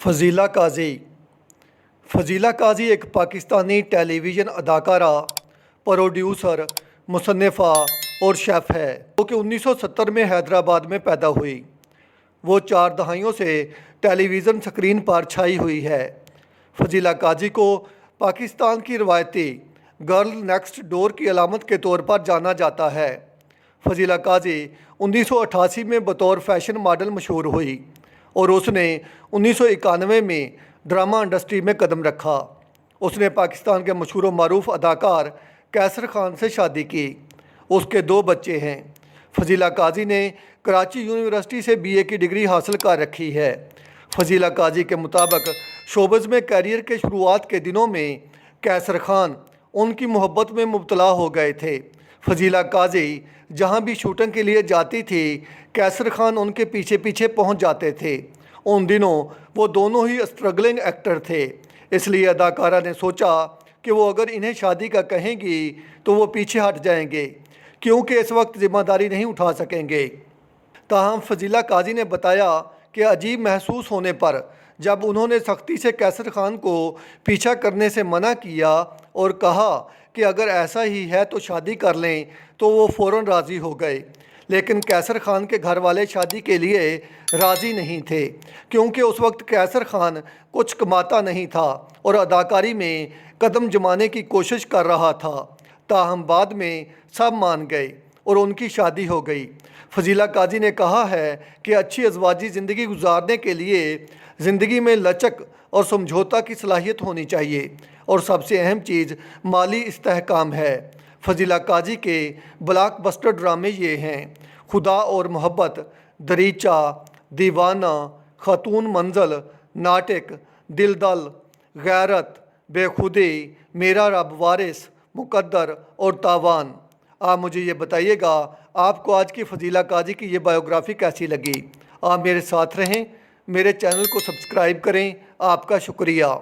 फजीला काजी। फजीला काजी एक पाकिस्तानी टेलीविज़न अदाकारा, प्रोड्यूसर, मुसन्निफ़ा और शेफ़ है जो कि 1970 में हैदराबाद में पैदा हुई। वो 4 दहाइयों से टेलीविज़न स्क्रीन पर छाई हुई है। फजीला काजी को पाकिस्तान की रवायती गर्ल नेक्स्ट डोर की अलामत के तौर पर जाना जाता है। फजीला काजी 1988 में बतौर फैशन मॉडल मशहूर हुई और उसने 1991 में ड्रामा इंडस्ट्री में कदम रखा। उसने पाकिस्तान के मशहूर मारूफ अदाकार कैसर खान से शादी की। उसके 2 बच्चे हैं। फजीला काजी ने कराची यूनिवर्सिटी से BA की डिग्री हासिल कर रखी है। फजीला काजी के मुताबिक शोबज़ में कैरियर के शुरुआत के दिनों में कैसर खान उनकी मोहब्बत में मुब्तला हो गए थे। फजीला काजी जहां भी शूटिंग के लिए जाती थी, कैसर खान उनके पीछे पीछे पहुंच जाते थे। उन दिनों वो दोनों ही स्ट्रगलिंग एक्टर थे, इसलिए अदाकारा ने सोचा कि वो अगर इन्हें शादी का कहेंगी तो वो पीछे हट जाएंगे क्योंकि इस वक्त ज़िम्मेदारी नहीं उठा सकेंगे। ताहम फजीला काजी ने बताया कि अजीब महसूस होने पर जब उन्होंने सख्ती से कैसर खान को पीछा करने से मना किया और कहा कि अगर ऐसा ही है तो शादी कर लें, तो वो फ़ौरन राज़ी हो गए। लेकिन कैसर खान के घर वाले शादी के लिए राज़ी नहीं थे क्योंकि उस वक्त कैसर खान कुछ कमाता नहीं था और अदाकारी में कदम जमाने की कोशिश कर रहा था। ताहम बाद में सब मान गए और उनकी शादी हो गई। फजीला काजी ने कहा है कि अच्छी अज़वाजी ज़िंदगी गुजारने के लिए ज़िंदगी में लचक और समझौता की सलाहियत होनी चाहिए और सबसे अहम चीज़ माली इस्तेहकाम है। फजीला काजी के ब्लॉकबस्टर ड्रामे ये हैं: खुदा और मोहब्बत, दरीचा, दीवाना, खातून मंजिल, नाटक, दिलदल, गैरत, बेखुदी, मेरा रब वारिस, मुकद्दर और तावान। आप मुझे ये बताइएगा आपको आज की फजीला काजी की ये बायोग्राफ़ी कैसी लगी। आप मेरे साथ रहें, मेरे चैनल को सब्सक्राइब करें। आपका शुक्रिया।